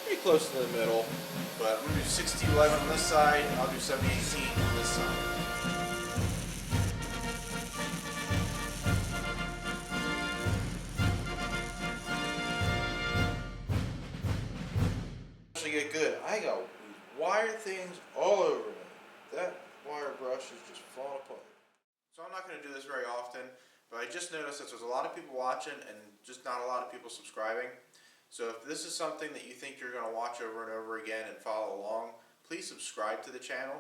pretty close to the middle. But I'm going to do 60-11 on this side, and I'll do 70-18 on this side. Get good. I got these wire things all over me. That wire brush is just falling apart. So I'm not going to do this very often, but I just noticed that there's a lot of people watching and just not a lot of people subscribing. So if this is something that you think you're going to watch over and over again and follow along, please subscribe to the channel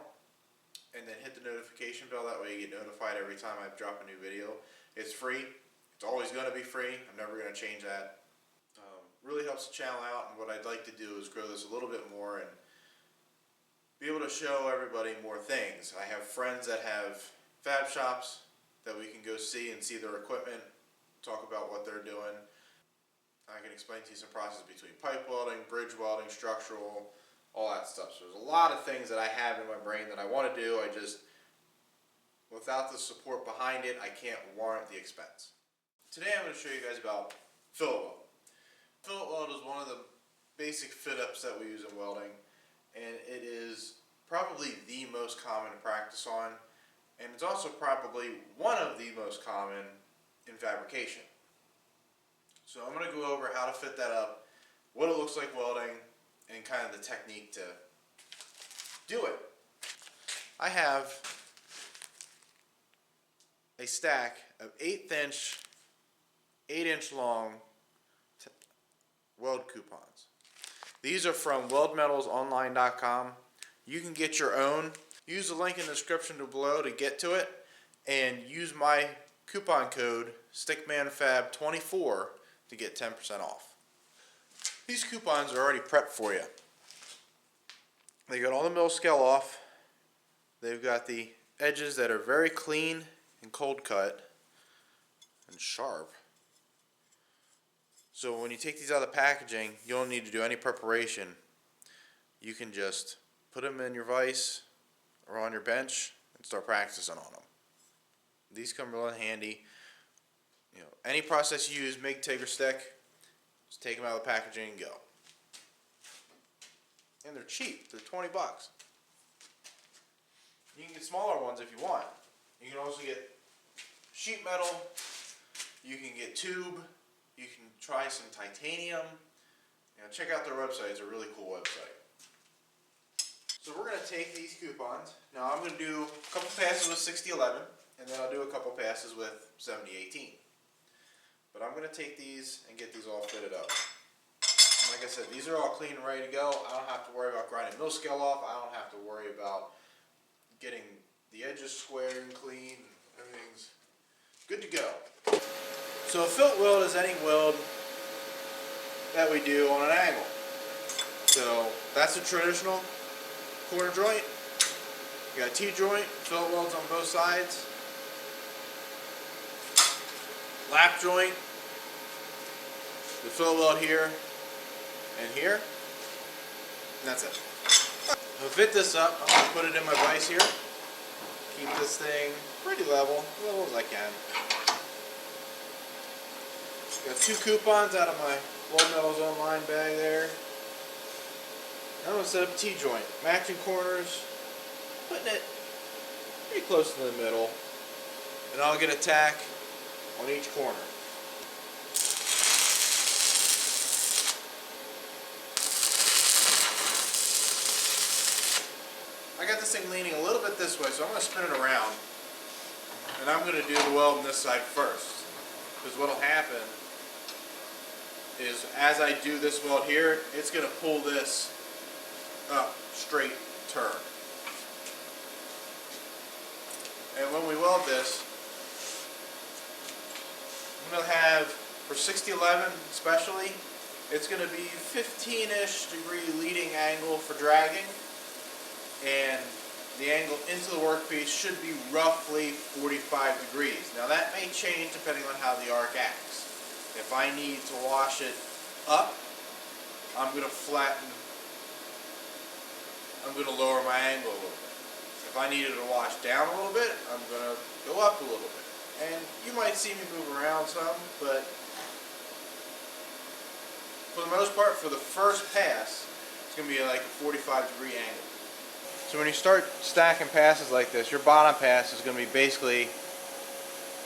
and then hit the notification bell. That way you get notified every time I drop a new video. It's free. It's always going to be free. I'm never going to change that. Really helps the channel out, and what I'd like to do is grow this a little bit more and be able to show everybody more things. I have friends that have fab shops that we can go see and see their equipment, talk about what they're doing. I can explain to you some process between pipe welding, bridge welding, structural, all that stuff. So there's a lot of things that I have in my brain that I want to do. I just, without the support behind it, I can't warrant the expense. Today I'm going to show you guys about fillet weld. Fillet weld is one of the basic fit-ups that we use in welding, and it is probably the most common to practice on, and it's also probably one of the most common in fabrication. So I'm going to go over how to fit that up, what it looks like welding, and kind of the technique to do it. I have a stack of 1/8 inch, 8-inch long weld coupons. These are from weldmetalsonline.com. You can get your own. Use the link in the description below to get to it, and use my coupon code StickmanFab24 to get 10% off. These coupons are already prepped for you. They got all the mill scale off. They've got the edges that are very clean and cold cut and sharp. So when you take these out of the packaging, you don't need to do any preparation. You can just put them in your vise or on your bench and start practicing on them. These come really handy. You know, any process you use, MIG, TIG, or stick, just take them out of the packaging and go. And they're cheap. They're 20 bucks. You can get smaller ones if you want. You can also get sheet metal. You can get tube. You can try some titanium. You know, check out their website. It's a really cool website. So we're going to take these coupons. Now I'm going to do a couple passes with 60-11, and then I'll do a couple passes with 70-18. But I'm going to take these and get these all fitted up. And like I said, these are all clean and ready to go. I don't have to worry about grinding mill scale off. I don't have to worry about getting the edges square and clean. Everything's good to go. So a fillet weld is any weld that we do on an angle. So that's a traditional corner joint. You got a T-joint, fillet welds on both sides. Lap joint, the fillet weld here and here. And that's it. I'll fit this up. I'm going to put it in my vise here. Keep this thing pretty level as I can. Got 2 coupons out of my Weld Metals Online bag there. Now I'm going to set up a T-joint. Matching corners. Putting it pretty close to the middle. And I'll get a tack on each corner. I got this thing leaning a little bit this way, so I'm going to spin it around. And I'm going to do the weld on this side first. Because what will happen is as I do this weld here, it's going to pull this up straight turn. And when we weld this, I'm going to have, for 60-11 especially, it's going to be 15-ish degree leading angle for dragging, and the angle into the workpiece should be roughly 45 degrees. Now that may change depending on how the arc acts. If I need to wash it up, I'm going to lower my angle a little bit. If I needed to wash down a little bit, I'm going to go up a little bit. And you might see me move around some, but For the most part, for the first pass, it's going to be like a 45-degree angle. So when you start stacking passes like this, your bottom pass is going to be basically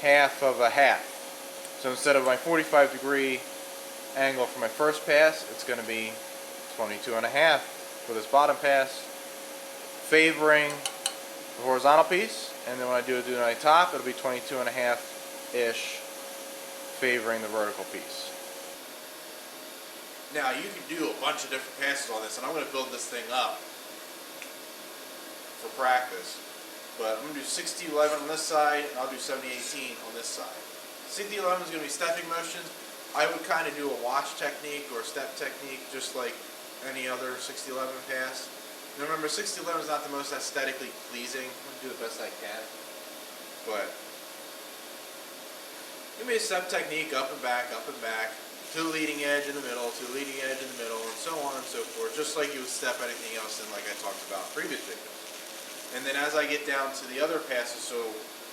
half of a half. So instead of my 45-degree angle for my first pass, it's going to be 22.5 for this bottom pass, favoring the horizontal piece, and then when I do it on my top, it'll be 22.5-ish, favoring the vertical piece. Now you can do a bunch of different passes on this, and I'm going to build this thing up for practice. But I'm going to do 60-11 on this side, and I'll do 70-18 on this side. 60-11 is going to be stepping motions. I would kind of do a watch technique or a step technique, just like any other 60-11 pass. Now remember, 60-11 is not the most aesthetically pleasing. I'm going to do the best I can. But give me a step technique, up and back, to the leading edge in the middle, to the leading edge in the middle, and so on and so forth, just like you would step anything else in, like I talked about in previous videos. And then as I get down to the other passes, so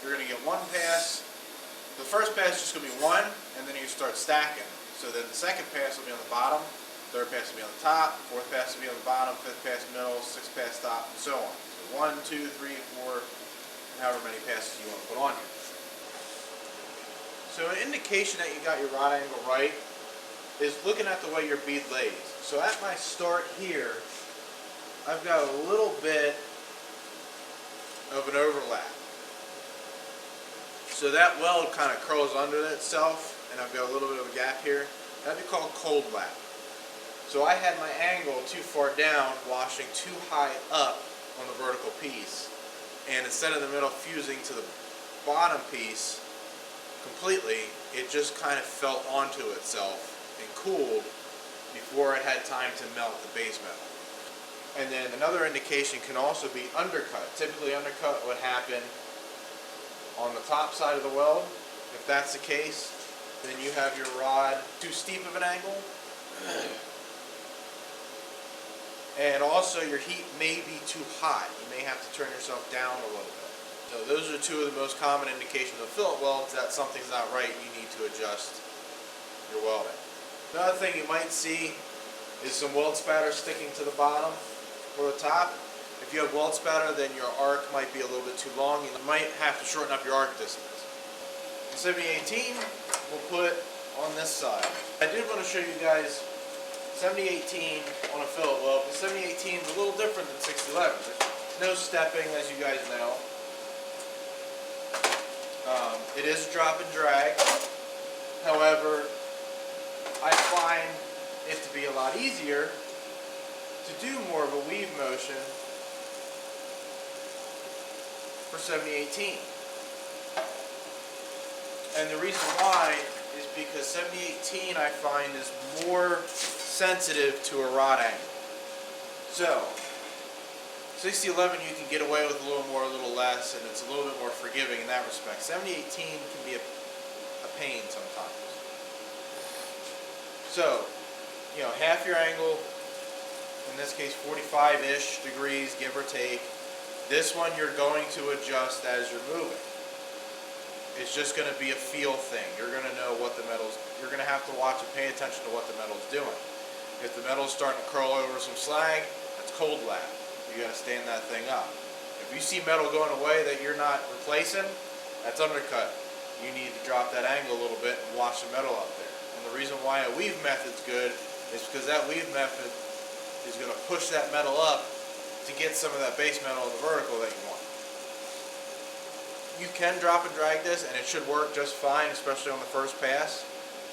you're going to get one pass. The first pass is just going to be one, and then you start stacking. So then the second pass will be on the bottom, third pass will be on the top, fourth pass will be on the bottom, fifth pass middle, sixth pass top, and so on. So 1, 2, 3, 4, however many passes you want to put on here. So an indication that you got your rod angle right is looking at the way your bead lays. So at my start here, I've got a little bit of an overlap. So that weld kind of curls under itself, and I've got a little bit of a gap here. That'd be called cold lap. So I had my angle too far down, washing too high up on the vertical piece, and instead of the middle fusing to the bottom piece completely, it just kind of fell onto itself and cooled before it had time to melt the base metal. And then another indication can also be undercut. Typically undercut would happen on the top side of the weld. If that's the case, then you have your rod too steep of an angle. And also your heat may be too hot. You may have to turn yourself down a little bit. So those are two of the most common indications of fillet welds that something's not right and you need to adjust your welding. Another thing you might see is some weld spatter sticking to the bottom or the top. If you have weld spatter, then your arc might be a little bit too long. You might have to shorten up your arc distance. The 70-18 we'll put on this side. I did want to show you guys 70-18 on a fillet weld. The 70-18 is a little different than 60-11. There's no stepping, as you guys know. It is drop and drag. However, I find it to be a lot easier to do more of a weave motion for 70-18. And the reason why is because 70-18 I find is more sensitive to a rod angle. So 60-11 you can get away with a little more, a little less, and it's a little bit more forgiving in that respect. 70-18 can be a pain sometimes. So, you know, half your angle, in this case 45-ish degrees, give or take. This one you're going to adjust as you're moving. It's just going to be a feel thing. You're going to know what the metal's, you're going to have to watch and pay attention to what the metal's doing. If the metal's starting to curl over some slag, that's cold lap. You got to stand that thing up. If you see metal going away that you're not replacing, that's undercut. You need to drop that angle a little bit and wash the metal up there. And the reason why a weave method's good is because that weave method is going to push that metal up to get some of that base metal in the vertical that you want. You can drop and drag this and it should work just fine, especially on the first pass.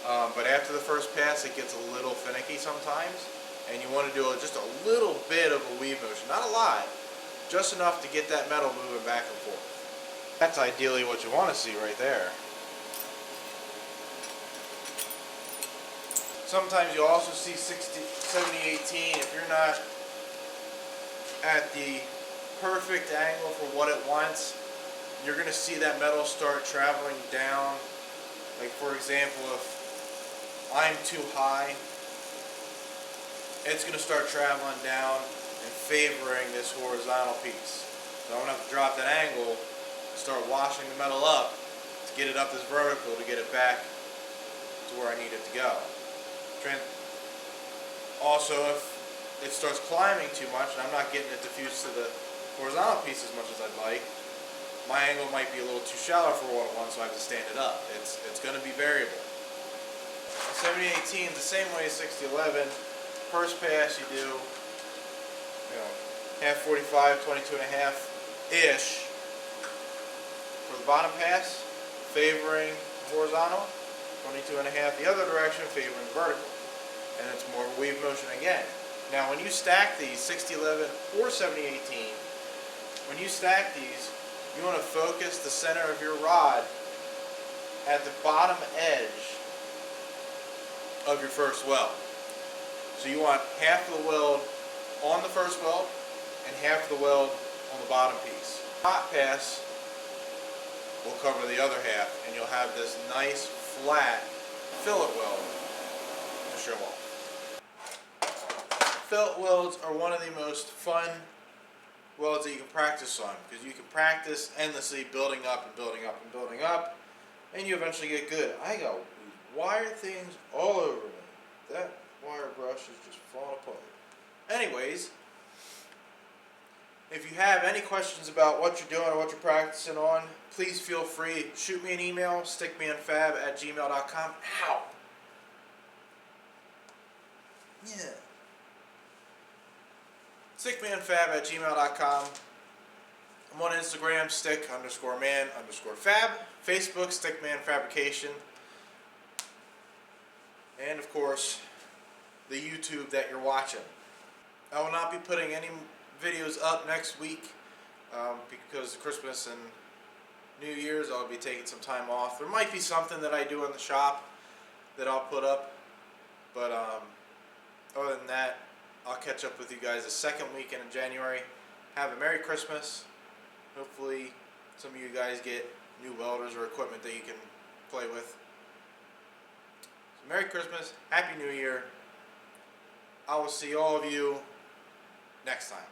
But after the first pass it gets a little finicky sometimes, and you want to do just a little bit of a weave motion. Not a lot, just enough to get that metal moving back and forth. That's ideally what you want to see right there. Sometimes you also see 70-18 if you're not at the perfect angle for what it wants. You're going to see that metal start traveling down. Like for example, if I'm too high, it's going to start traveling down and favoring this horizontal piece. So I'm going to have to drop that angle and start washing the metal up to get it up this vertical to get it back to where I need it to go. Also, if it starts climbing too much and I'm not getting it diffused to the horizontal piece as much as I'd like, my angle might be a little too shallow for 101, so I have to stand it up. It's going to be variable. 7018 the same way as 6011. First pass you do, half 45, 22 and a half ish. For the bottom pass, favoring horizontal, 22 and a half the other direction, favoring vertical. And it's more of a weave motion again. Now when you stack these 6011 or 7018, when you stack these, you want to focus the center of your rod at the bottom edge of your first weld. So you want half of the weld on the first weld and half of the weld on the bottom piece. Hot pass will cover the other half and you'll have this nice flat fillet weld to show off. Fillet welds are one of the most fun welds that you can practice on, because you can practice endlessly building up and building up and building up, and you eventually get good. I got wire things all over me. That wire brush is just falling apart. Anyways, if you have any questions about what you're doing or what you're practicing on, please feel free. Shoot me an email, stickmanfab@gmail.com. Ow! Yeah. stickmanfab@gmail.com. I'm on Instagram, stick_man_fab. Facebook, stickman fabrication. And of course, the YouTube that you're watching. I will not be putting any videos up next week because of Christmas and New Year's. I'll be taking some time off. There might be something that I do in the shop that I'll put up, but other than that, I'll catch up with you guys the second weekend in January. Have a Merry Christmas. Hopefully some of you guys get new welders or equipment that you can play with. So Merry Christmas, Happy New Year. I will see all of you next time.